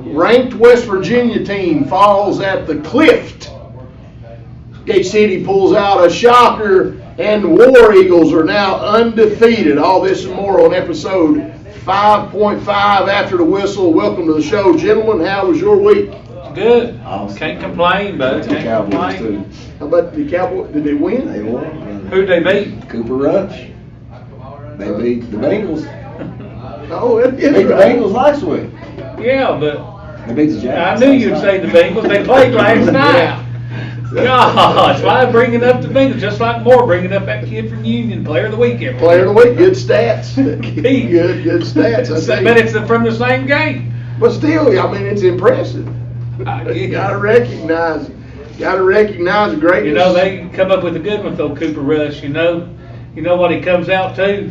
Ranked West Virginia team falls at the Clift. Gate City pulls out a shocker, and the War Eagles are now undefeated. All this and more on episode 5.5 after the whistle. Welcome to the show, gentlemen. How was your week? Good. Can't complain, bud. Can't complain. How about the Cowboys? Did they win? They won. Who'd they beat? Cooper Rush. They beat the Bengals. Oh, it is They beat the right. Bengals last week. Yeah, but They beat the Giants. I knew you'd say the Bengals. They played last night. Gosh, why bringing up the Bengals? Just like Moore bringing up that kid from Union, Player of the Week. Player of the Week, good stats. good stats. But it's from the same game. But still, I mean, it's impressive. You gotta recognize greatness. You know, they come up with a good one though, Cooper Rush. You know what he comes out to?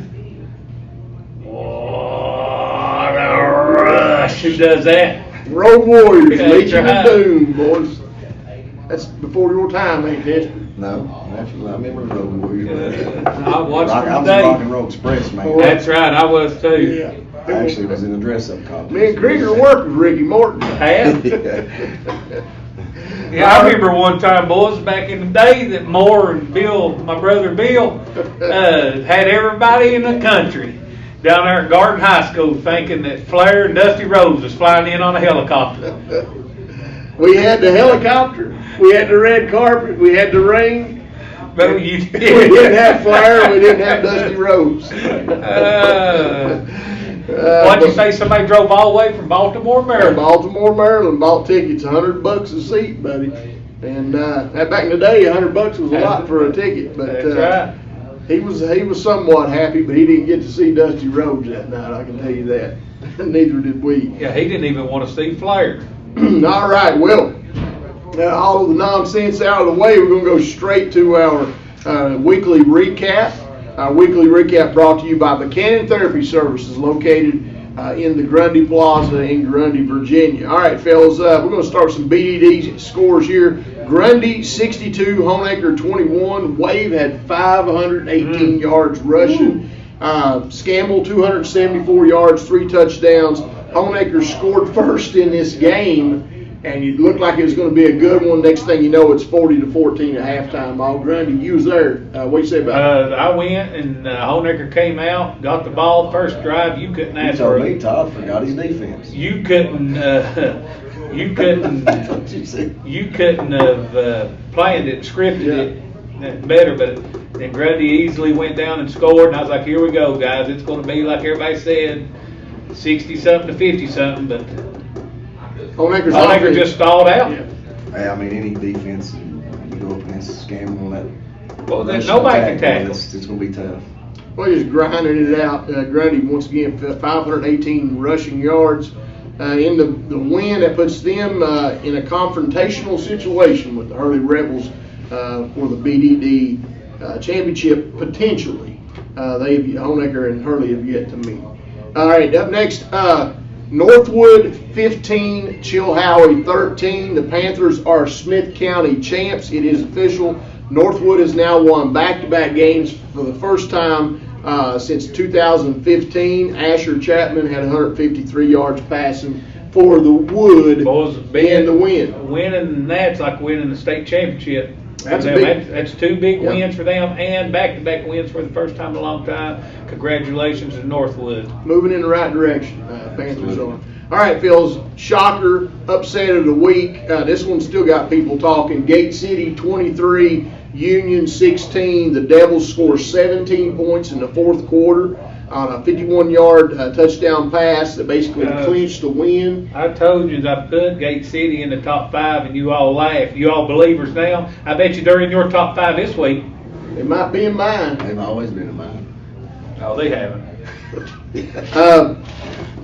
What a rush! Who does that? Road Warriors, Yeah, Legion right. of Doom, boys. That's before your time, ain't it? No, actually, I remember the Road Warriors. I watched I them was in Rock today. and Roll Express, man. That's right, I was too. Yeah. I actually was in the dress-up contest. Me and Krieger worked with Ricky Morton. Had? Yeah, I remember one time, boys, back in the day that Moore and Bill, my brother Bill, had everybody in the country down there at Garden High School thinking that Flair and Dusty Rhodes was flying in on a helicopter. We had the helicopter, we had the red carpet, we had the ring. But We didn't have Flair, we didn't have Dusty Rhodes. What'd you say? Somebody drove all the way from Baltimore, Maryland? Baltimore, Maryland, bought tickets, $100 a seat, buddy. And back in the day, $100 was a lot for a ticket. But That's right. he was somewhat happy, but he didn't get to see Dusty Rhodes that night. I can tell you that. Neither did we. Yeah, he didn't even want to see Flair. All right, well, all of the nonsense out of the way, we're going to go straight to our weekly recap. Our weekly recap brought to you by Buchanan Therapy Services, located in the Grundy Plaza in Grundy, Virginia. All right, fellas, we're going to start with some BDD scores here. Grundy 62, Honaker 21. Wave had 518 yards rushing. Scamble 274 yards, 3 touchdowns. Honaker scored first in this game, and it looked like it was going to be a good one. Next thing you know, it's 40-14 at halftime. All Grundy, you was there. What you say about it? I went, and Honaker came out, got the ball, first drive. You couldn't You ask told for me it. Todd forgot his defense. You couldn't What you said? you couldn't have planned it, scripted it better, but then Grundy easily went down and scored, and I was like, here we go, guys. It's going to be like everybody said, 60-something to 50-something, but Honaker just stalled out. Yeah. Hey, I mean, any defense, you go up against a scam on that. Well, then nobody can tackle. It's going to be tough. Well, just grinding it out. Grundy, once again, 518 rushing yards. In the win, that puts them in a confrontational situation with the Hurley Rebels for the BDD championship, potentially. Honaker and Hurley have yet to meet. All right, up next, Northwood 15, Chilhowie 13. The Panthers are Smith County champs. It is official. Northwood has now won back-to-back games for the first time since 2015. Asher Chapman had 153 yards passing for the Wood Boys, in the win. Winning that's like winning the state championship. That's That's 2 big Yeah. wins for them, and back-to-back wins for the first time in a long time. Congratulations to Northwood. Moving in the right direction, Panthers are. All right, Phil's shocker, upset of the week. This one still got people talking. Gate City 23, Union 16. The Devils score 17 points in the fourth quarter on a 51-yard touchdown pass that basically clinched the win. I told you that I put Gate City in the top 5, and you all laugh. You all believers now. I bet you they're in your top 5 this week. They might be in mine. They've always been in mine. Oh, they haven't.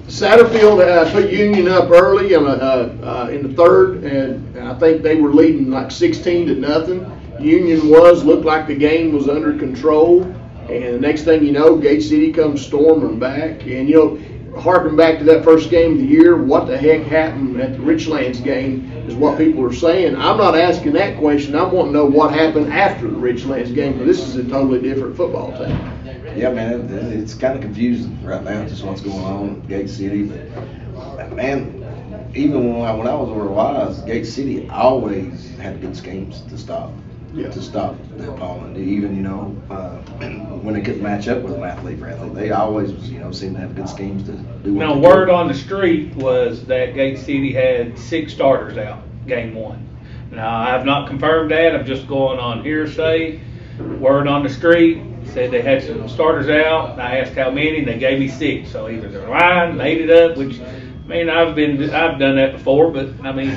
Satterfield put Union up early in the third, and I think they were leading like 16-0. Union looked like the game was under control, And the next thing you know, Gate City comes storming back. And, you know, harking back to that first game of the year, what the heck happened at the Richlands game is what people are saying. I'm not asking that question. I want to know what happened after the Richlands game, because this is a totally different football team. Yeah, man, it's kind of confusing right now, just what's going on in Gate City. But, man, even when I was over Wise, Gate City always had good schemes to stop the opponent. Even, you know, when they couldn't match up with an athlete for athlete, they always, you know, seemed to have good schemes to do what Now, they word do. on the street was that Gate City had 6 starters out game 1. Now, I have not confirmed that. I'm just going on hearsay. Word on the street said they had some starters out. I asked how many, and they gave me 6. So either they're lying, made it up, which, I mean, I've done that before, but I mean,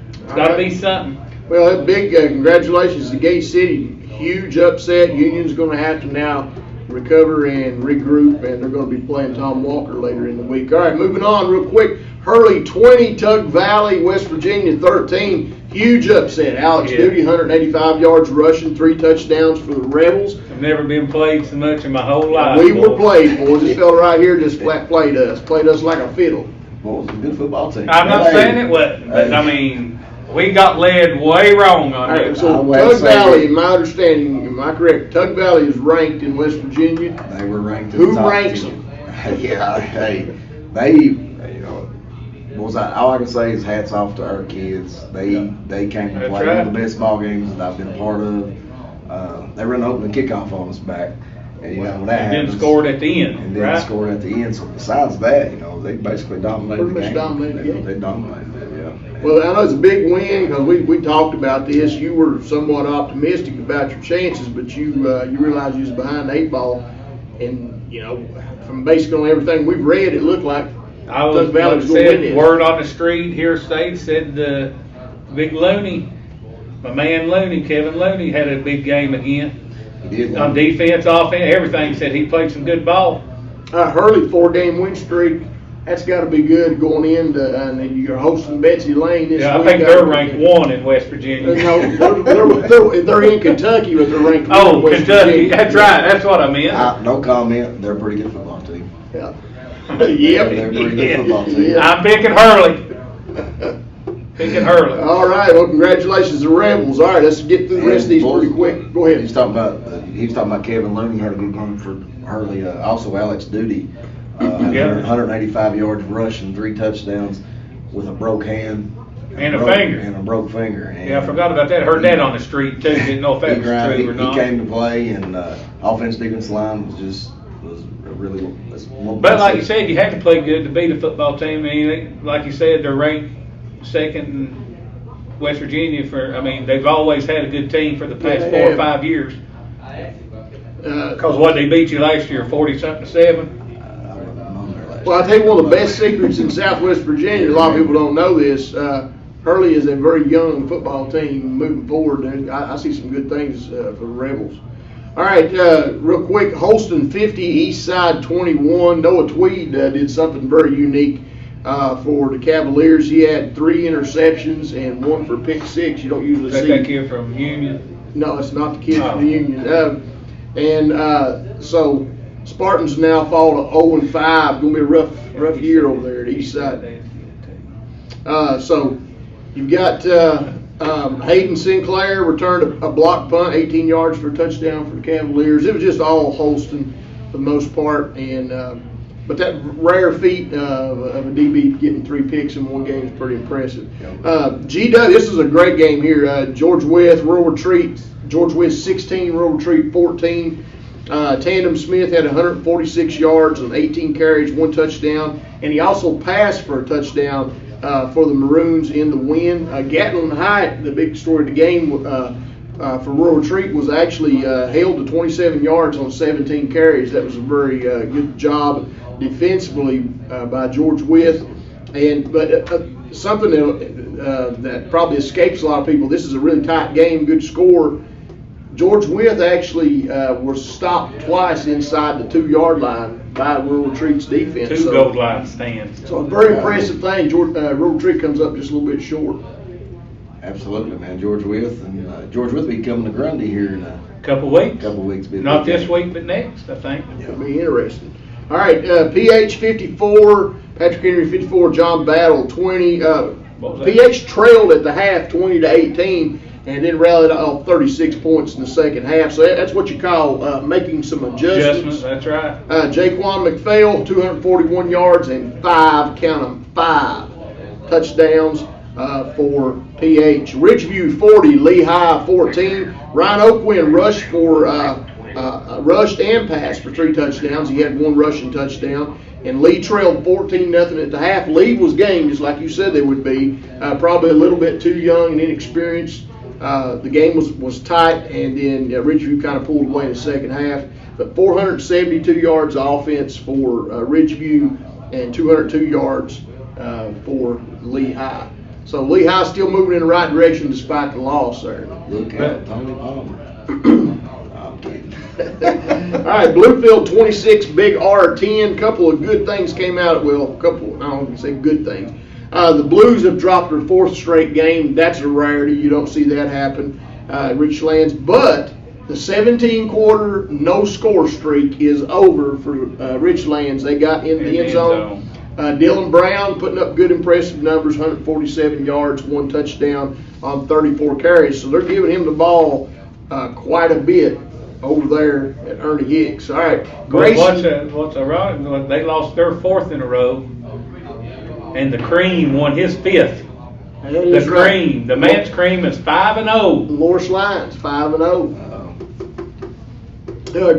it's got to be something. Well, that big congratulations to Gate City. Huge upset. Union's going to have to now recover and regroup, and they're going to be playing Tom Walker later in the week. All right, moving on real quick. Hurley 20, Tug Valley, West Virginia 13. Huge upset. Alex Duty, 185 yards rushing, 3 touchdowns for the Rebels. I've never been played so much in my whole life. We were played, boys. This fella right here just flat played us like a fiddle. Well, it's a good football team. I'm not saying it wasn't, but I mean, we got led way wrong on All right, this. so Tug Valley, in my understanding, am I correct? Tug Valley is ranked in West Virginia. They were ranked in Who the top ranks 10. them? Yeah, hey, they, you know, all I can say is hats off to our kids. They came to That's play right. one of the best ball games that I've been a part of. They run the opening kickoff on us back, and you know when that And then happens, scored at the end, and then right? scored at the end. So besides that, you know, they basically dominated Pretty the much game. dominated the game. They dominated it, yeah. Well, I know it's a big win because we talked about this. You were somewhat optimistic about your chances, but you realized you was behind the 8 ball, and you know from basically on everything we've read, it looked like I was Tug Valley was said going to win this. word on the street hearsay said the big Looney, my man Looney, Kevin Looney had a big game again. He did. On defense, offense, everything. Said he played some good ball. Hurley 4-game win streak. That's got to be good going into, and you're hosting Betsy Lane this Yeah, I week. think they're ranked 1 in West Virginia. No, they're in Kentucky, but they're ranked 1 Oh, in West Kentucky. Virginia. That's right. That's what I meant. No comment. They're a pretty good football team. Yeah. They're a pretty good football team. Yeah. I'm picking Hurley. Picking Hurley. All right. Well, congratulations to Rebels. All right, let's get through the rest of these pretty quick. Go ahead. He was talking about Kevin Looney had a good game for Hurley. Also, Alex Duty, had 185 yards rushing, 3 touchdowns with a broke hand And a finger. and a broke finger. And Yeah, I forgot about that. Heard that on the street too. Didn't know if that was true or not. He came to play, and offense defense line was really. But like you said, you had to play good to beat a football team. I mean, like you said, they're ranked 2nd in West Virginia for. I mean, they've always had a good team for the past 4 or 5 years. Because what they beat you last year, 40-something to 7. Well, I tell you, one of the best secrets in Southwest Virginia, a lot of people don't know this, Hurley is a very young football team moving forward, and I see some good things for the Rebels. All right, real quick, Holston 50, Eastside 21. Noah Tweed did something very unique for the Cavaliers. He had 3 interceptions and 1 for pick 6. You don't usually Is see that kid from Union? No, it's not the kid from the Union. So Spartans now fall to 0-5. Going to be a rough year over there at Eastside. So you've got Hayden Sinclair returned a block punt, 18 yards for a touchdown for the Cavaliers. It was just all Holston for the most part, and but that rare feat of a DB getting 3 picks in one game is pretty impressive. GW, this is a great game here. George Wythe, Rural Retreat. George Wythe 16, Rural Retreat 14. Tandem Smith had 146 yards on 18 carries, 1 touchdown, and he also passed for a touchdown for the Maroons in the win. Gatlin High, the big story of the game for Rural Retreat, was actually held to 27 yards on 17 carries. That was a very good job defensively by George Wythe. But something that probably escapes a lot of people, this is a really tight game, good score. George Wythe actually was stopped twice inside the 2-yard line by Rural Retreat's defense. 2 goal line stands. So a very impressive thing. Rural Retreat comes up just a little bit short. Absolutely, man. George Wythe be coming to Grundy here in Couple weeks. Be a Not big this game. week, but next, I think. It'll be interesting. All right, PH 54, Patrick Henry 54, John Battle 20. What was that? PH trailed at the half 20-18 and then rallied off 36 points in the second half. So that's what you call making some adjustments. That's right. Jaquan McPhail, 241 yards and 5 touchdowns for PH. Ridgeview 40, Lehigh 14. Ryan Oakwin rushed for rushed and passed for 3 touchdowns. He had 1 rushing touchdown. And Lee trailed 14-0 at the half. Lee was game, just like you said they would be. Probably a little bit too young and inexperienced. The game was tight, and then Ridgeview kind of pulled away in the second half. But 472 yards of offense for Ridgeview and 202 yards for Lehigh. So Lehigh still moving in the right direction despite the loss there. Look at Tony Palmer. I'm kidding. All right, Bluefield 26, Big R 10. Couple of good things came out. Well, I don't want to say good things. The Blues have dropped their 4th straight game. That's a rarity. You don't see that happen at Richlands. But the 17-quarter no-score streak is over for Richlands. They got in the end zone. Dylan Brown putting up good, impressive numbers, 147 yards, 1 touchdown on 34 carries. So they're giving him the ball quite a bit over there at Ernie Hicks. All right, Grayson. What's ironic? They lost their 4th in a row, and the Cream won his 5th. The Cream, the Mets Cream is 5-0. Loris Lyons 5-0.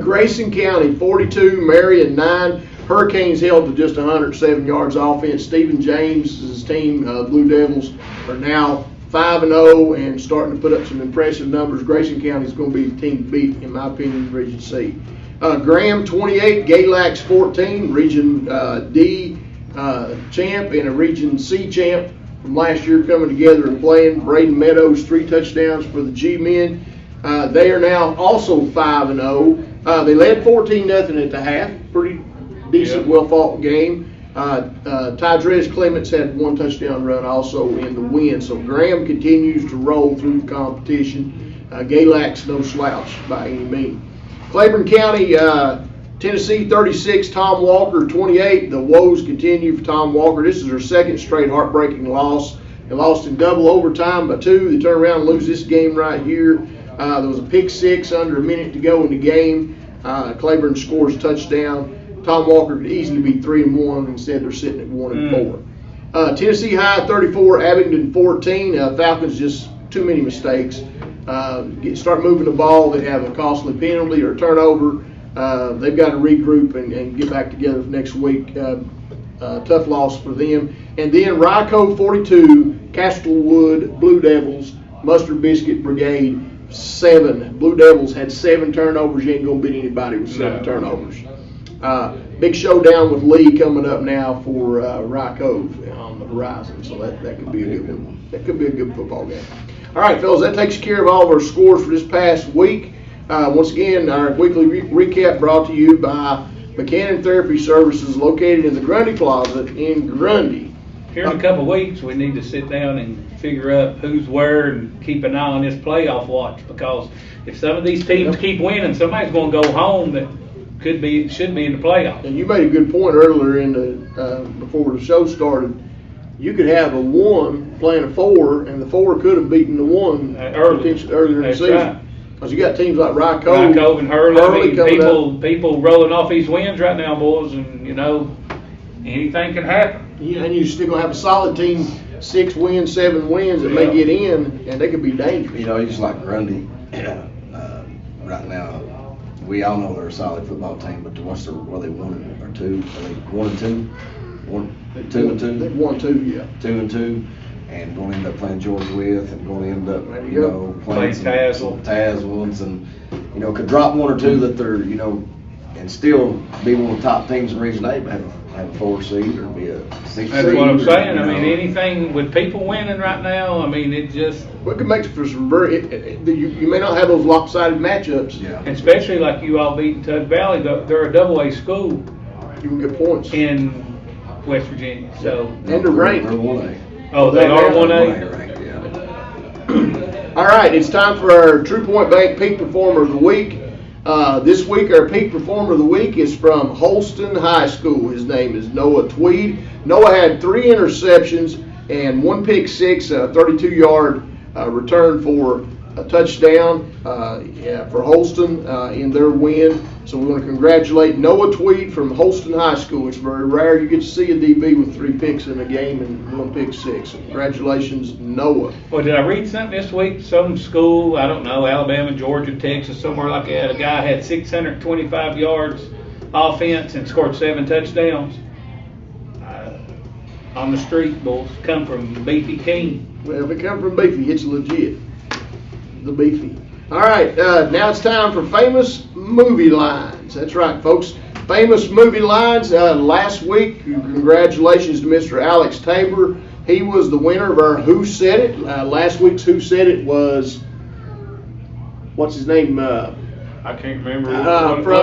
Grayson County 42, Marion 9. Hurricanes held to just 107 yards offense. Stephen James's team, Blue Devils, are now 5-0 and starting to put up some impressive numbers. Grayson County is going to be the team to beat, in my opinion, in Region C. Graham 28, Galax 14, Region D champ and a Region C champ from last year coming together and playing. Braden Meadows 3 touchdowns for the G-men. They are now also 5-0. They led 14-0 at the half. Pretty decent, well-fought game. Tydres Clements had 1 touchdown run also in the win. So Graham continues to roll through the competition. Galax no slouch by any means. Claiborne County, Tennessee 36, Tom Walker 28. The woes continue for Tom Walker. This is their 2nd straight heartbreaking loss. They lost in double overtime by 2. They turn around and lose this game right here. There was a pick 6 under a minute to go in the game. Claiborne scores a touchdown. Tom Walker could easily be 3-1. Instead, they're sitting at 1-4. Tennessee High 34, Abingdon 14. Falcons just too many mistakes. Start moving the ball, they have a costly penalty or turnover. They've got to regroup and get back together for next week. Tough loss for them. And then Ryco 42, Castlewood Blue Devils, Mustard Biscuit Brigade 7. Blue Devils had 7 turnovers. You ain't going to beat anybody with 7 turnovers. Big showdown with Lee coming up now for Ryco on the horizon. So that could be a good one. That could be a good football game. All right, fellas, that takes care of all of our scores for this past week. Once again, our weekly recap brought to you by Buchanan Therapy Services, located in the Grundy Plaza in Grundy. Here in a couple of weeks, we need to sit down and figure out who's where and keep an eye on this playoff watch, because if some of these teams keep winning, somebody's going to go home that should be in the playoffs. And you made a good point earlier in the before the show started. You could have a 1 playing a 4, and the 4 could have beaten the 1 earlier in the season. Right. Because you got teams like Ryco and Hurley. People rolling off these wins right now, boys, and anything can happen. Yeah, and you're still gonna have a solid team, 6 wins, 7 wins that may get in, and they could be dangerous. Just like Grundy, right now, we all know they're a solid football team, but what's they 1 or 2? Are they 1-2? 2-2? They've won 2, yeah. 2-2, and going to end up playing Georgia with, and going to end up, playing some Tazewell ones, and could drop 1 or 2 that they're, and still be one of the top teams in Region A, but have a 4 seed or be a 6 seed. That's what I'm saying. Anything with people winning right now, it just. Well, it could make for some you may not have those lopsided matchups. Yeah. Especially like you all beating Tug Valley. They're a double-A school. You can get points. In West Virginia. So. And they're ranked. They're 1A. Oh, they are 1A? Ranked, yeah. All right, it's time for our True Point Bank Peak Performer of the Week. This week, our Peak Performer of the Week is from Holston High School. His name is Noah Tweed. Noah had 3 interceptions and 1 pick six, a 32-yard return for a touchdown for Holston in their win. So we want to congratulate Noah Tweed from Holston High School. It's very rare you get to see a DB with 3 picks in a game and 1 pick six. So congratulations, Noah. Well, did I read something this week? Some school, I don't know, Alabama, Georgia, Texas, somewhere like that, a guy had 625 yards offense and scored 7 touchdowns. On the street, boys, come from Beefy King. Well, if it come from Beefy, it's legit. The Beefy. All right, now it's time for famous movie lines. That's right, folks. Famous movie lines. Last week, congratulations to Mr. Alex Tabor. He was the winner of our Who Said It. Last week's Who Said It was, what's his name? I can't remember.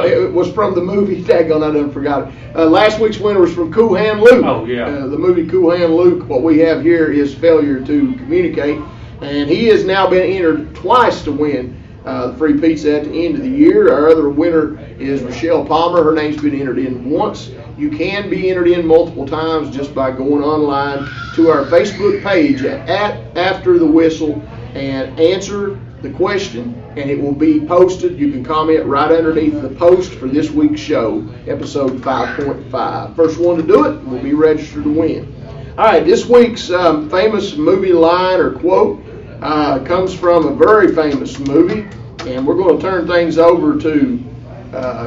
It was from the movie. Daggone, I done forgot it. Last week's winner was from Cool Hand Luke. Oh, yeah. The movie Cool Hand Luke. What we have here is failure to communicate. And he has now been entered twice to win the free pizza at the end of the year. Our other winner is Rochelle Palmer. Her name's been entered in once. You can be entered in multiple times just by going online to our Facebook page at After the Whistle and answer the question, and it will be posted. You can comment right underneath the post for this week's show, episode 5.5. First one to do it will be registered to win. All right, this week's famous movie line or quote comes from a very famous movie, and we're going to turn things over to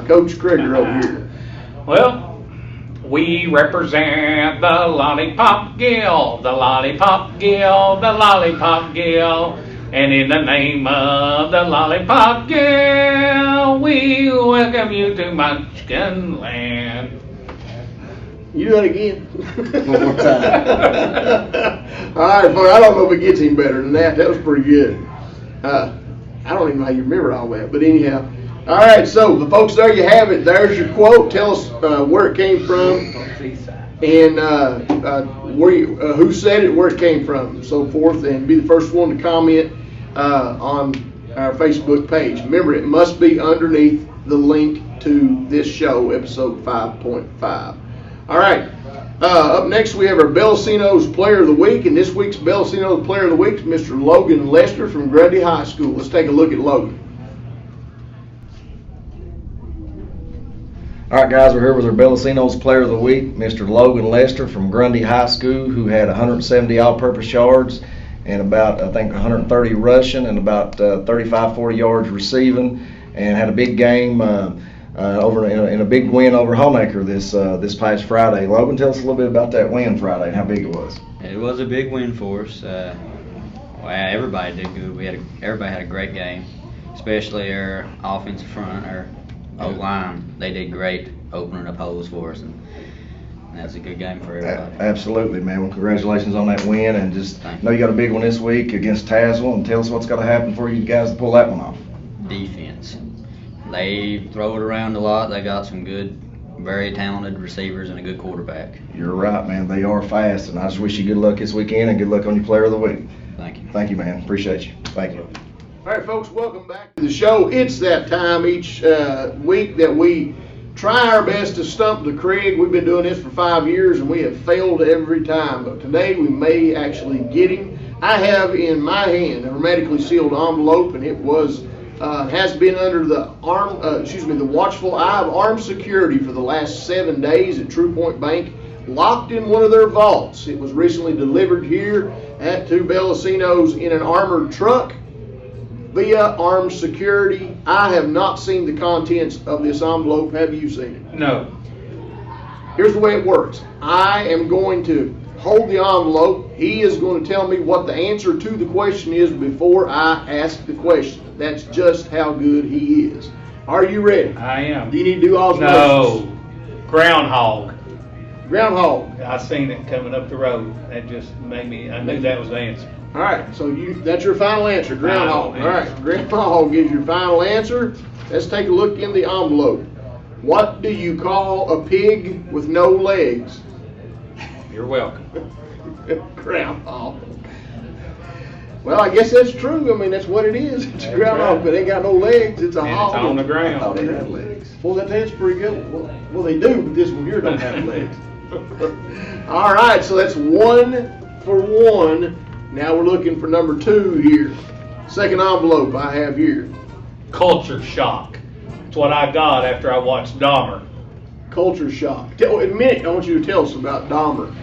Coach Krieger over here. Well, we represent the Lollipop Gill, the Lollipop Gill, the Lollipop Gill. And in the name of the Lollipop Gill, we welcome you to Munchkin Land. You do that again. One more time. All right, folks, I don't know if it gets any better than that. That was pretty good. I don't even know how you remember all that, but anyhow. All right, so the folks, there you have it. There's your quote. Tell us where it came from, and who said it, where it came from, and so forth, and be the first one to comment on our Facebook page. Remember, it must be underneath the link to this show, episode 5.5. All right, up next we have our Belsino'S Player of the Week, and this week's Belsino'S Player of the Week is Mr. Logan Lester from Grundy High School. Let's take a look at Logan. All right, guys, we're here with our Bellacino's Player of the Week, Mr. Logan Lester from Grundy High School, who had 170 all-purpose yards and about, I think, 130 rushing and about 35, 40 yards receiving, and had a big game over in a big win over Homeacre this past Friday. Logan, tell us a little bit about that win Friday and how big it was. It was a big win for us. Everybody did good. Everybody had a great game, especially our offensive front, our O-line. They did great opening up holes for us, and that's a good game for everybody. Absolutely, man. Well, congratulations on that win, and just know you got a big one this week against Tasman, and tell us what's got to happen for you guys to pull that one off. Defense. They throw it around a lot. They got some good, very talented receivers and a good quarterback. You're right, man. They are fast, and I just wish you good luck this weekend and good luck on your Player of the Week. Thank you. Thank you, man. Appreciate you. Thank you. All right, folks, welcome back to the show. It's that time each week that we try our best to stump the CRIG. We've been doing this for 5 years, and we have failed every time. But today we may actually get him. I have in my hand a hermetically sealed envelope, and it was has been under the the watchful eye of armed security for the last 7 days at True Point Bank, locked in one of their vaults. It was recently delivered here to Bellacino'S in an armored truck via armed security. I have not seen the contents of this envelope. Have you seen it? No. Here's the way it works. I am going to hold the envelope. He is going to tell me what the answer to the question is before I ask the question. That's just how good he is. Are you ready? I am. Do you need to do osmosis? No. Groundhog. Groundhog. I seen it coming up the road. That just made me, I knew that was the answer. All right, so that's your final answer, groundhog. All right, groundhog is your final answer. Let's take a look in the envelope. What do you call a pig with no legs? You're welcome. Groundhog. Well, I guess that's true. I mean, that's what it is. It's a groundhog, but it ain't got no legs. It's a And hog. it's on the I ground. thought it had legs. Well, that's pretty good. Well, they do, but this one here don't have legs. All right, so that's 1 for 1. Now we're looking for number 2 here. Second envelope I have here. Culture shock. That's what I got after I watched DHAMER. Culture shock. In a minute, I want you to tell us about DHAMER.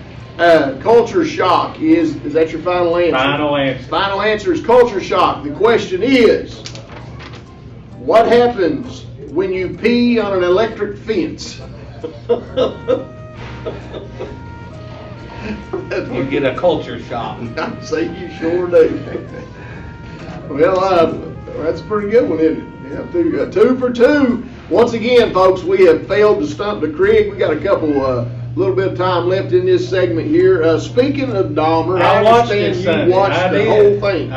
Culture shock is that your final answer? Final answer. Final answer is culture shock. The question is, what happens when you pee on an electric fence? You get a culture shock. I'd say you sure do. Well, that's a pretty good one, isn't it? Yeah, 2 for 2. Once again, folks, we have failed to stump the CRIG. We got a couple, little bit of time left in this segment here. Speaking of DHAMER, I watched understand it you Sunday. watched I the did. whole thing.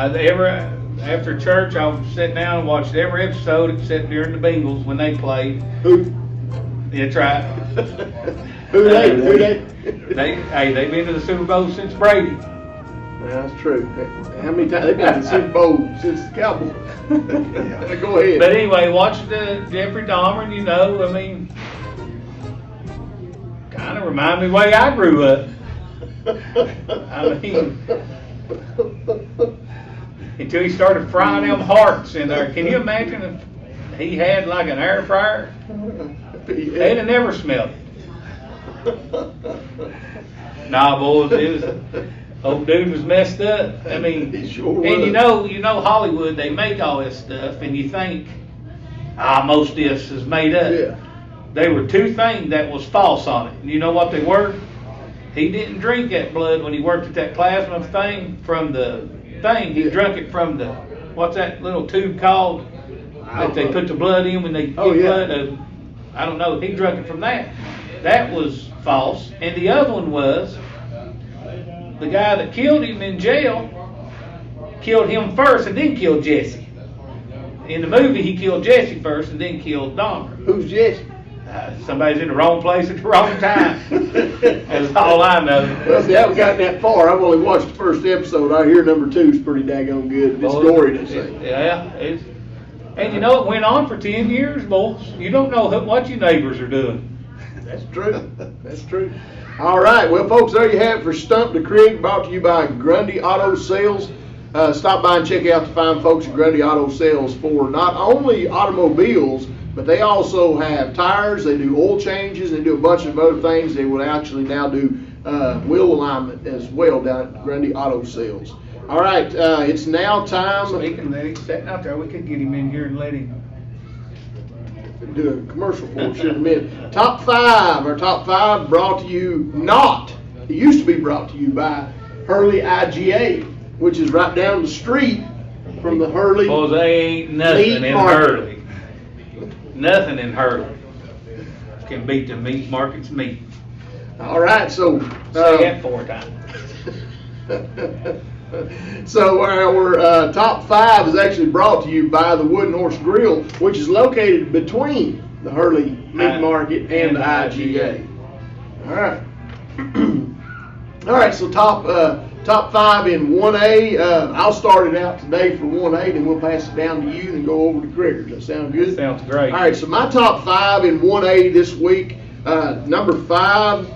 After church, I would sit down and watched every episode except during the Bengals when they played. Who? That's right. Who they? They've been to the Super Bowl since Brady. That's true. How many times they've been to the Super Bowl since the Cowboys? Go ahead. But anyway, watched Jeffrey Dahmer, and I mean, kind of remind me the way I grew up. I mean, until he started frying them hearts in there. Can you imagine if he had like an air fryer? They'd have never smelled it. Nah, boys, old dude was messed up. I mean, He sure and was. you know Hollywood, they make all this stuff, and you think, most of this is made up. Yeah. There were 2 things that was false on it. And you know what they were? He didn't drink that blood when he worked at that plasma thing from the thing. He drank it from the, what's that little tube called that they put the blood in when they give blood? I don't know. He drank it from that. That was false. And the other one was the guy that killed him in jail killed him first and then killed Jesse. In the movie, he killed Jesse first and then killed Dahmer. Who's Jesse? Somebody's in the wrong place at the wrong time. That's all I know. Well, see, I haven't gotten that far. I've only watched the first episode. I hear number 2 is pretty daggone good. It's gory to say. Yeah, and it went on for 10 years, boys. You don't know what your neighbors are doing. That's true. That's true. All right. Well, folks, there you have it for Stump the CRIG, brought to you by Grundy Auto Sales. Stop by and check out the fine folks at Grundy Auto Sales for not only automobiles, but they also have tires. They do oil changes. They do a bunch of other things. They will actually now do wheel alignment as well down at Grundy Auto Sales. All right. It's now time. Speaking of that, he's sitting out there. We could get him in here and let him. Do a commercial for us here in a minute. Top 5. Our top 5 brought to you it used to be brought to you by Hurley IGA, which is right down the street from the Hurley. Boys, they ain't nothing Meat in market. Hurley. Nothing in Hurley can beat the meat market's meat. All right, so Say that 4 times. So our top 5 is actually brought to you by the Wooden Horse Grill, which is located between the Hurley Meat Market and the IGA. All right. All right, so top 5 in 1A. I'll start it out today for 1A, then we'll pass it down to you and go over to Critters. That sound good? Sounds great. All right, so my top 5 in 1A this week. Number 5,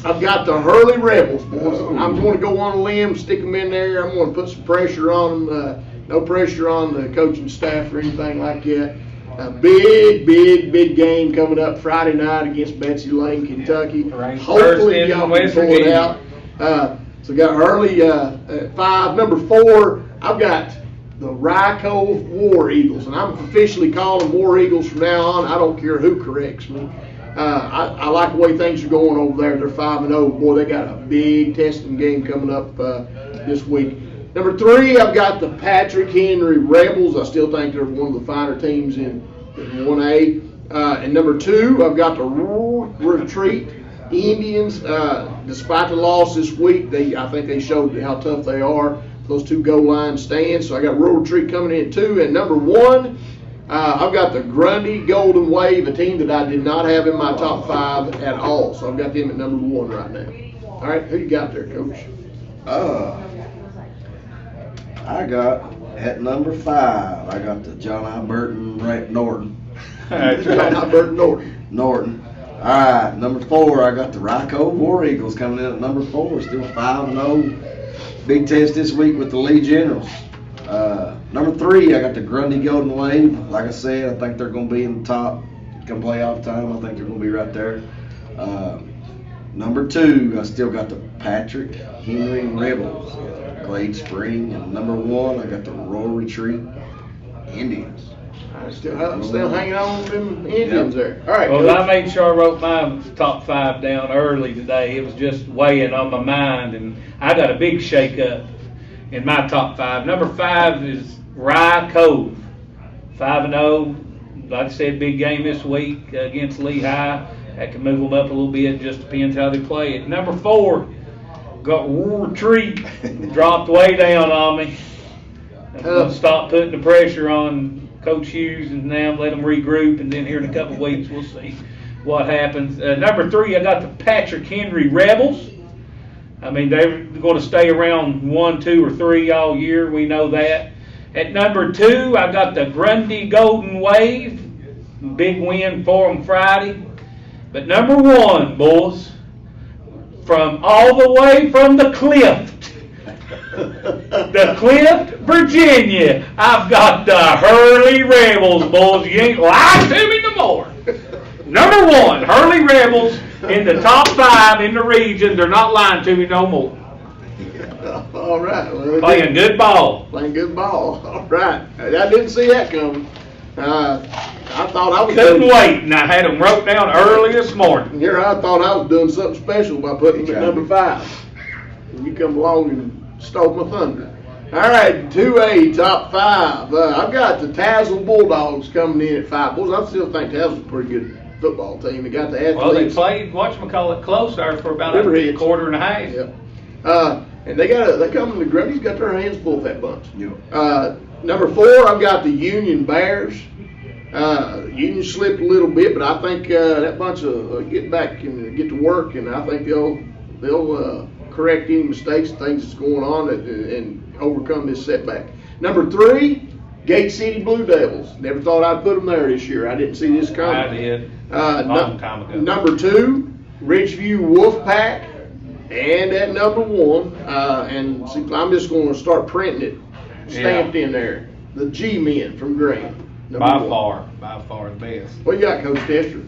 I've got the Hurley Rebels, boys. I'm going to go on a limb, stick them in there. I'm going to put some pressure on them. No pressure on the coaching staff or anything like that. A big game coming up Friday night against Betsy Lane, Kentucky. Right. Hopefully First in y'all can West pull it Virginia. out. So got Hurley at 5. Number 4, I've got the Rye Cove War Eagles, and I'm officially calling them War Eagles from now on. I don't care who corrects me. I like the way things are going over there. They're 5-0. Boy, they got a big testing game coming up this week. Number 3, I've got the Patrick Henry Rebels. I still think they're one of the finer teams in 1A. And number 2, I've got the Rural Retreat Indians. Despite the loss this week, I think they showed how tough they are. Those 2 goal line stands. So I got Rural Retreat coming in 2. And number 1, I've got the Grundy Golden Wave, a team that I did not have in my top 5 at all. So I've got them at number 1 right now. All right, who you got there, Coach? I got at number 5. I got the John I. Burton Norton. John Burton Norton. Norton. All right, number 4. I got the Ryco War Eagles coming in at number 4, still 5-0. Big test this week with the Lee Generals. Number 3, I got the Grundy Golden Wave. Like I said, I think they're going to be in the top come playoff time. I think they're going to be right there. Number 2, I still got the Patrick Henry Rebels, Glade Spring. And number 1, I got the Royal Retreat Indians. I'm still hanging on with them Indians there. All right. Well, Coach. I made sure I wrote my top 5 down early today. It was just weighing on my mind, and I got a big shake-up in my top 5. Number 5 is Rye Cove, 5-0. Like I said, big game this week against Lehigh. That can move them up a little bit. Just depends how they play it. Number 4, got Retreat, dropped way down on me. I'm going to stop putting the pressure on Coach Hughes and now let them regroup, and then here in a couple of weeks we'll see what happens. Number 3, I got the Patrick Henry Rebels. I mean, they're going to stay around 1, 2, or 3 all year. We know that. At number 2, I got the Grundy Golden Wave. Big win for them Friday. But number 1, boys, from all the way from the Clift, Virginia, I've got the Hurley Rebels, boys. You ain't lying to me no more. Number 1, Hurley Rebels in the top 5 in the region. They're not lying to me no more. All right. Well, Playing good ball. Playing good ball. All right. I didn't see that coming. I thought I was Couldn't doing, wait, and I had them wrote down early this morning. Here I thought I was doing something special by putting him at number 5. And you come along and stole my thunder. All right, 2A, top 5. I've got the Tasman Bulldogs coming in at 5. Boys, I still think Tasman's a pretty good football team. They got the athletes. Well, they played whatchamacallit close there for about a quarter and a half. Yep. And they come to Grundy's got their hands full with that bunch. Yep. Number 4, I've got the Union Bears. Union slipped a little bit, but I think that bunch will get back and get to work, and I think they'll correct any mistakes and things that's going on and overcome this setback. Number 3, Gate City Blue Devils. Never thought I'd put them there this year. I didn't see this coming. I did. Long time ago. Number 2, Ridgeview Wolfpack. And at number 1, and see, I'm just going to start printing it, stamped in there. The G-Men from Green. By far the best. What you got, Coach Tester?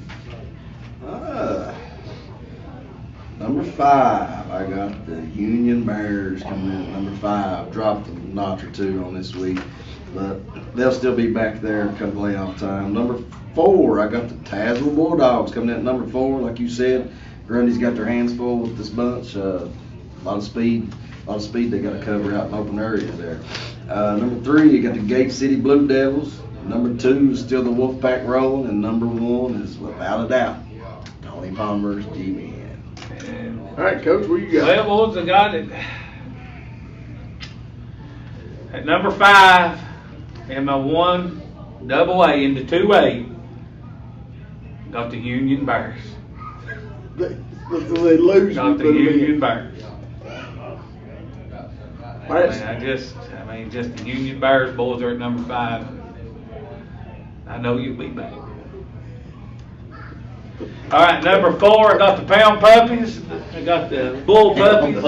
Number 5, I got the Union Bears coming in at number 5. Dropped a notch or 2 on this week, but they'll still be back there come playoff time. Number 4, I got the Tasman Bulldogs coming in at number 4. Like you said, Grundy's got their hands full with this bunch. A lot of speed they got to cover out in open areas there. Number 3, you got the Gate City Blue Devils. Number 2 is still the Wolfpack rolling, and number 1 is without a doubt Tony Palmer's G-Men. All right, Coach, what you got? Well, boys, I got it. At number 5, in my 1 double A into 2A, got the Union Bears. They lose. Got the Union Bears. All right. I mean, just the Union Bears boys are at number 5. I know you'll be back. All right, number 4, I got the Pound Puppies. I got the Bull Puppies.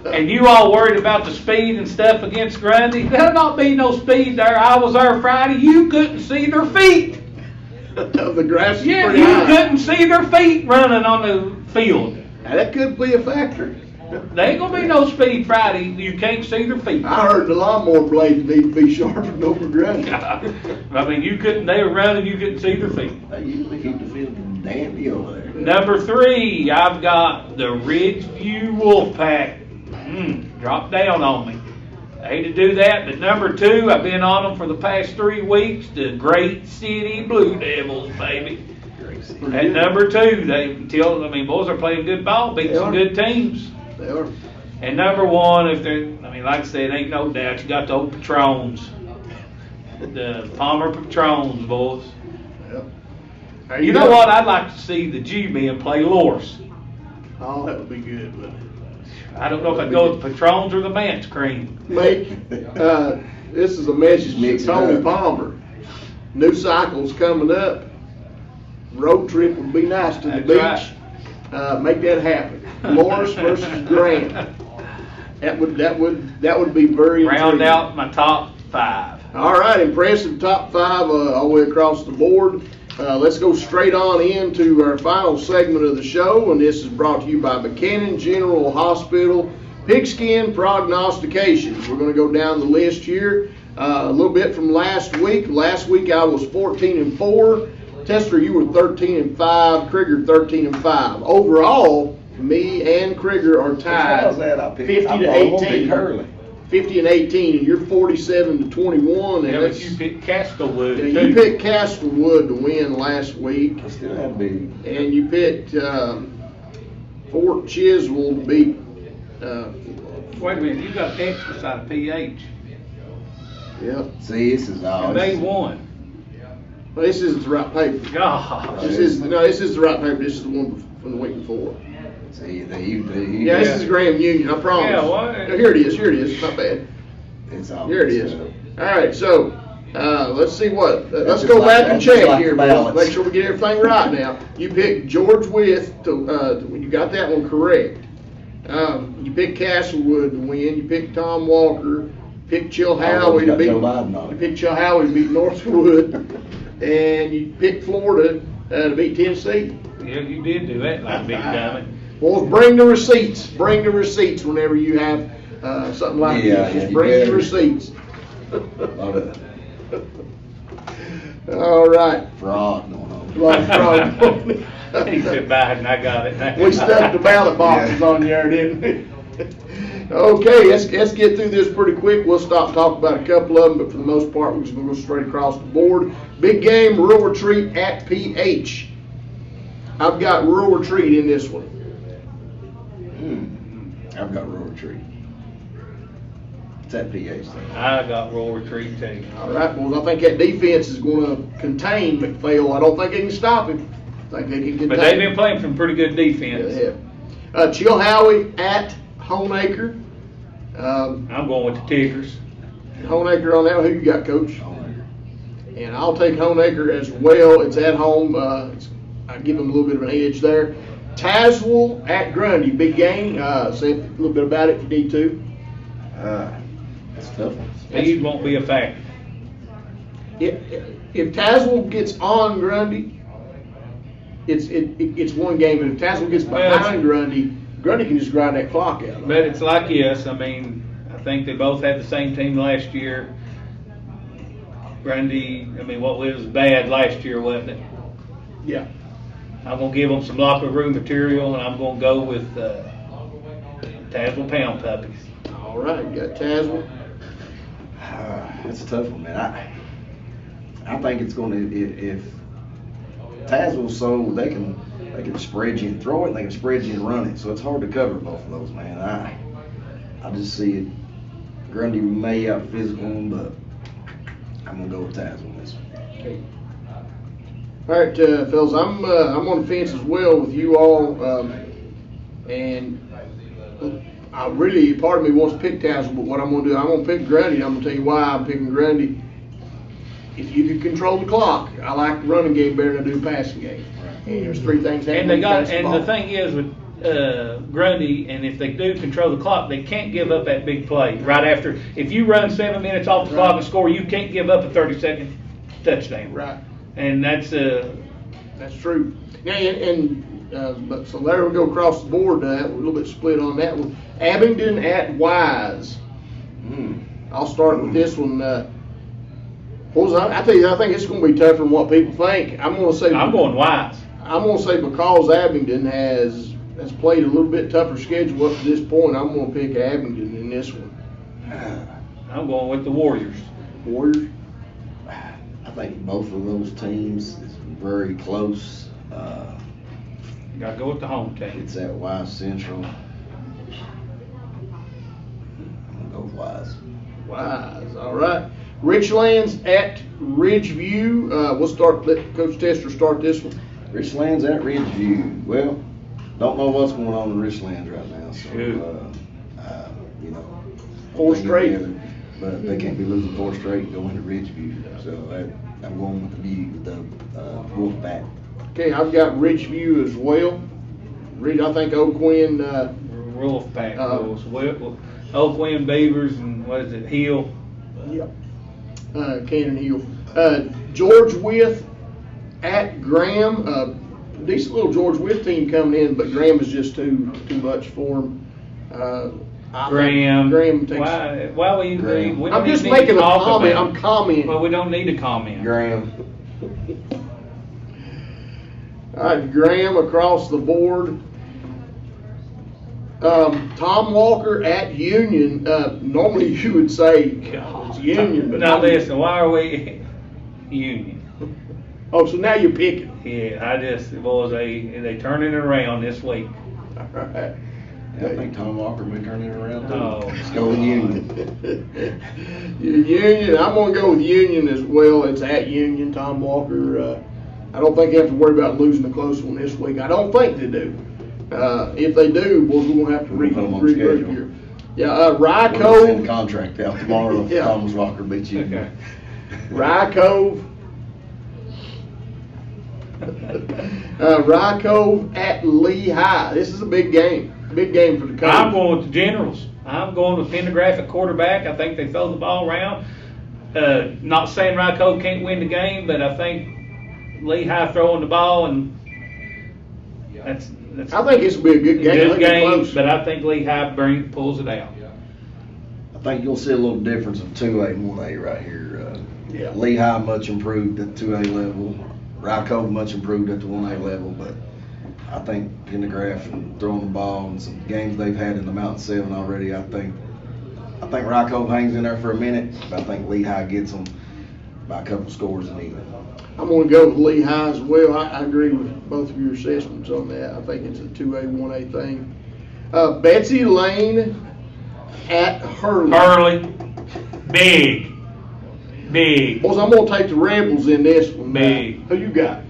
And you all worried about the speed and stuff against Grundy? There'll not be no speed there. I was there Friday. You couldn't see their feet. The grass is Yeah, pretty you high. couldn't see their feet running on the field. Now, that could be a factor. There ain't gonna be no speed Friday. You can't see their feet. I heard the lawnmower blades need to be sharpened over Grundy. I mean, you couldn't. They were running. You couldn't see their feet. They usually keep the field dandy over there. Number 3, I've got the Ridgeview Wolfpack. Drop down on me. I hate to do that, but number 2, I've been on them for the past 3 weeks. The Great City Blue Devils, baby. At number 2, boys are playing good ball, beating some good teams. They are. And number 1, like I said, ain't no doubt, you got the old Patrons. The Palmer Patrons, boys. Yep. You know what? I'd like to see the G-Men play Loris. Oh, that would be good, but I don't know if I'd go with the Patrons or the Mance cream. This is a message Mix to it Tony up. Palmer. New cycle's coming up. Road trip would be nice to the That's beach. Make that happen. Morris versus Grant. That would be very Round intriguing. out my top 5. All right, impressive top 5 all the way across the board. Let's go straight on into our final segment of the show, and this is brought to you by Buchanan General Hospital, Pigskin Prognostications. We're going to go down the list here a little bit from last week. Last week I was 14-4. Tester, you were 13-5. Krieger 13-5. Overall, me and Krieger are tied. How's that? I picked 50-18. Hurley. 50-18, and you're 47-21. Yeah, but you picked Castlewood, Yeah, too. you picked Castlewood to win last week, I still had to be. and you picked Fort Chiswell to beat. Wait a minute, you got X beside PH. Yeah, See, this is all. And they won. well, this isn't the right paper. God. This is the right paper. This is the one from the week before. See, Yeah, this is Graham Union. I promise. Yeah, what? Here it is. Here it is. Not bad. It's all. Here it is. All right, so let's see what. Let's just go like- back and that's just check like here. the ballots. Make sure we get everything right now. You picked George Wythe to. You got that one correct. You picked Castlewood to win. You picked Tom Walker. Picked Chilhowie to got beat. Joe Biden on it. You picked Chilhowie to beat Northwood, and you picked Florida to beat Tennessee. Yeah, you did do that like big dummy. Well, bring the receipts. Bring the receipts whenever you have something like Yeah, this. Just you bring better. the receipts. Lot of All right. fraud going on. Lot of fraud. He said Biden, I got it. We stuck the ballot boxes Yeah. on there, didn't we? Okay, let's get through this pretty quick. We'll stop talking about a couple of them, but for the most part, we're just going to go straight across the board. Big game, Rural Retreat at PH. I've got Rural Retreat in this one. I've got Rural Retreat. It's at PH thing. I got Royal Retreat too. All right, boys, I think that defense is going to contain McPhail. I don't think they can stop him. I think they can contain But they've been him. playing some pretty good Yeah, defense. they have. Chilhowie at Homeacre. I'm going with the Tigers. Homeacre on that one. Who you got, Coach? Oh, And I'll take Homeacre as well. It's at home. I give them a little bit of an edge there. Tazewell at Grundy. Big game. Say a little bit about it if you need to. That's a tough one. Speed won't be a factor. If Tazewell gets on Grundy, it's one game. But if Tazewell gets behind Grundy, Grundy can just grind that clock out. But it's like yes, I mean, I think they both had the same team last year. Grundy, I mean, what was bad last year, wasn't it? Yeah. I'm going to give them some locker room material, and I'm going to go with Tazewell Pound Puppies. All right, you got Tazewell. That's a tough one, man. I think it's going to if Tazewell's so they can spread you and throw it, and they can spread you and run it. So it's hard to cover both of those, man. I just see it. Grundy may out physical them, but I'm gonna go with Tasman on this one. Okay. All right, fellas, I'm on the fence as well with you all, and I really, part of me wants to pick Tazewell, but what I'm going to do, I'm going to pick Grundy, and I'm going to tell you why I'm picking Grundy. If you can control the clock, I like the running game better than I do the passing game. And there's three things that And the thing is with Grundy, and if they do control the clock, they can't give up that big play right after. If you run 7 minutes off the clock and score, you can't give up a 30-second touchdown. Right. And that's true. Yeah, but so there we go across the board. We're a little bit split on that one. Abingdon at Wise. I'll start with this one. I tell you, I think it's going to be tougher than what people think. I'm going Wise. I'm going to say because Abingdon has played a little bit tougher schedule up to this point, I'm going to pick Abingdon in this one. I'm going with the Warriors. Warriors? I think both of those teams is very close. You got to go with the home team. It's at Wise Central. I'm going to go with Wise. Wise, all right. Richlands at Ridgeview. Let Coach Tester start this one. Richlands at Ridgeview. Well, don't know what's going on in Richlands right now. So 4 thing straight. together. But they can't be losing 4 straight and going to Ridgeview. So I'm going with the view with the Wolfpack. Okay, I've got Ridgeview as well. I think O'Quinn, Wolfpack Bulls. Oakland Beavers and what is it, Hill? yep, Cannon Hill. George Wythe at Graham. Decent little George Wythe team coming in, but Graham is just too much for him. Graham takes. Why we Graham. we don't I'm just need to making a talk comment. about I'm it. commenting. Well, we don't need to comment. Graham. All right, Graham across the board. Tom Walker at Union. Normally you would say it's Union, but Now listen, why are we Union? Oh, so now you're picking. Yeah, they turning it around this week. All right. Yeah, I think Tom Walker may turn it around too. Oh. Let's go with Union. Union. I'm going to go with Union as well. It's at Union. Tom Walker. I don't think they have to worry about losing a close one this week. I don't think they do. If they do, boys, we're going to have to We'll put 'em on the regroup schedule. here. Yeah, We'll send the Rycove. contract out tomorrow if Yeah. Thomas Walker beats you. Okay. Rycove. Rycove at Lehigh. This is a big game. Big game for the Coach. I'm going with the Generals. I'm going with Pendergraft at quarterback. I think they throw the ball around. Not saying Rycove can't win the game, but I think Lehigh throwing the ball, and that's I think this will be a good game. I good think it's game, close. but I think Lehigh pulls it out. I think you'll see a little difference of 2A and 1A right here. Yeah. Lehigh much improved at 2A level. Rycove much improved at the 1A level, but I think Pendergraft and throwing the ball and some games they've had in the Mountain 7 already, I think Rycove hangs in there for a minute, but I think Lehigh gets them by a couple scores and even. I'm going to go with Lehigh as well. I agree with both of your assessments on that. I think it's a 2A, 1A thing. Betsy Lane at Hurley. Hurley, big. Boys, I'm going to take the Rebels in this one. Big. Who you got?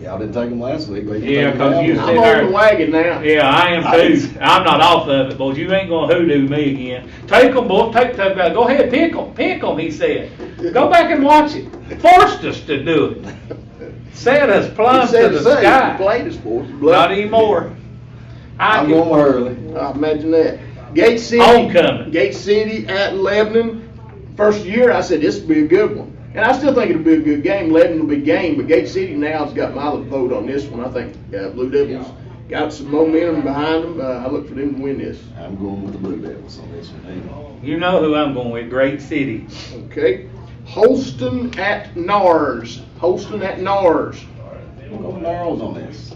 Y'all didn't take them last week. but Yeah, take 'em 'cause you now. I'm on the wagon now. Yeah, I am too. I'm not off of it, boys. You ain't gonna hoodoo me again. Take them, boys. Go ahead, pick them. He said. Go back and watch it. Forced us to do it. Set us plumb to the sky. Played us, boys. Not anymore. I'm going with Hurley. Imagine that. Gate City. Homecoming. Gate City at Lebanon. First year, I said this would be a good one. And I still think it'll be a good game. Lebanon will be game, but Gate City now has got my vote on this one. I think Blue Devils got some momentum behind them. I look for them to win this. I'm going with the Blue Devils on this one. You know who I'm going with. Great City. Okay. Holston at NARS. I'm going with Gnarls on this.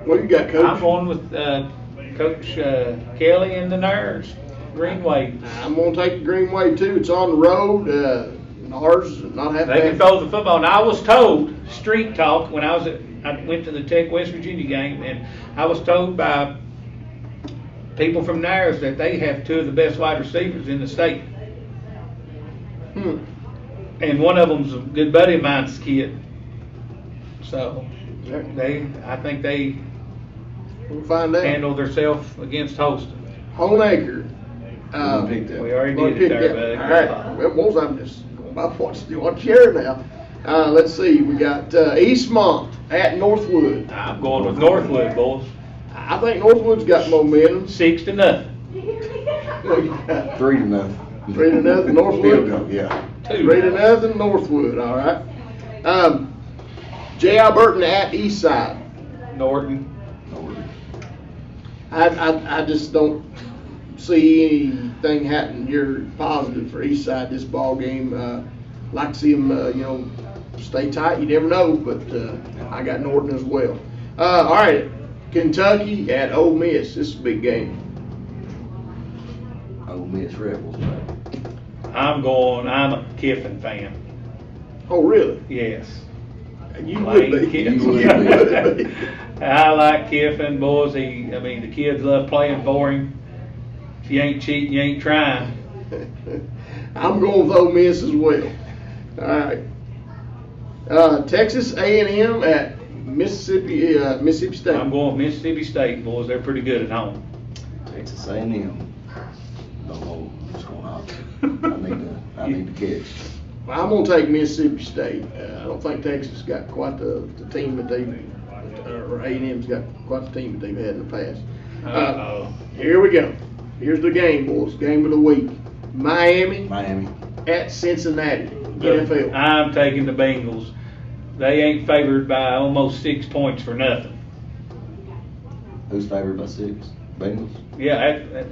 What you got, Coach? I'm going with Coach Kelly and the Nerds. Greenway. I'm going to take the Green Wave too. It's on the road. NARS not having They can throw the football. Now I was told, street talk, when I went to the Tech West Virginia game, and I was told by people from Nares that they have 2 of the best wide receivers in the state. And one of them's a good buddy of mine's kid. So I think they We'll find out. handle themselves against Holston. Honeacre. We already did it there, buddy. All right. Well, boys, I'm just going by what's on share now. Let's see. We got Eastmont at Northwood. I'm going with Northwood, boys. I think Northwood's got momentum. 6-0. What you got? 3-0. 3-0 Northwood? Field goal, yeah. 3-0 Northwood. All right. J. Alberton at Eastside. Norton. I just don't see anything happening here positive for Eastside this ball game. Like to see them, stay tight. You never know, but I got Norton as well. All right, Kentucky at Ole Miss. This is a big game. Ole Miss Rebels. I'm a Kiffin fan. Oh, really? Yes. You Lane would be. Kiffin. You would be. I like Kiffin, boys. The kids love playing for him. If you ain't cheating, you ain't trying. I'm going with Ole Miss as well. All right. Texas A&M at Mississippi State. I'm going with Mississippi State, boys. They're pretty good at home. Texas A&M. Don't know what's going on. I need to catch. Well, I'm gonna take Mississippi State. I don't think Texas got quite the team that or A&M's got quite the team that they've had in the past. Here we go. Here's the game, boys. Game of the week. Miami at Cincinnati. NFL. I'm taking the Bengals. They ain't favored by almost 6 points for nothing. Who's favored by 6? Bengals? Yeah,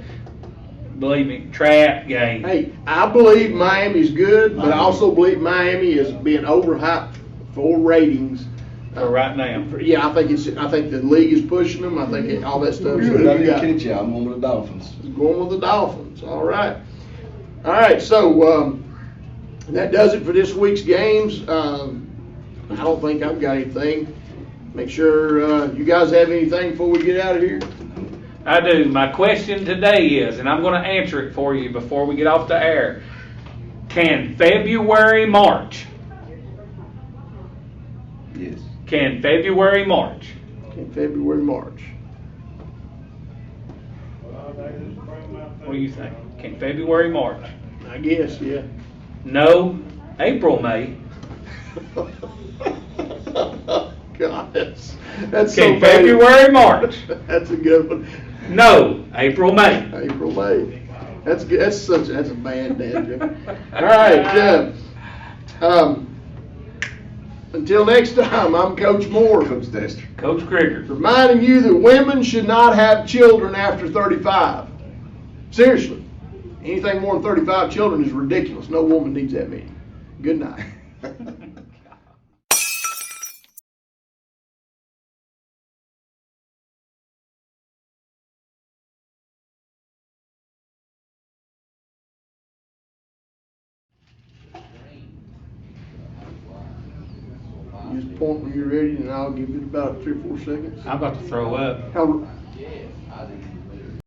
believe me, trap game. Hey, I believe Miami's good, but I also believe Miami is being overhyped for ratings. For right now. Yeah, I think the league is pushing them. I think all that stuff. Good. I didn't catch you. I'm going with the Dolphins. Going with the Dolphins. All right. So that does it for this week's games. I don't think I've got anything. Make sure you guys have anything before we get out of here. I do. My question today is, and I'm going to answer it for you before we get off the air. Can February march? Yes. Can February march? Can February march? What do you think? Can February march? I guess, yeah. No, April may. God, that's so Can bad. February march? That's a good one. No, April may. April, May. That's good. That's a bad dad joke. All right. Until next time, I'm Coach Moore. Coach Dexter. Coach Krieger. Reminding you that women should not have children after 35. Seriously. Anything more than 35 children is ridiculous. No woman needs that many. Good night. Just point when you're ready, and I'll give it about 3 or 4 seconds. I'm about to throw up. How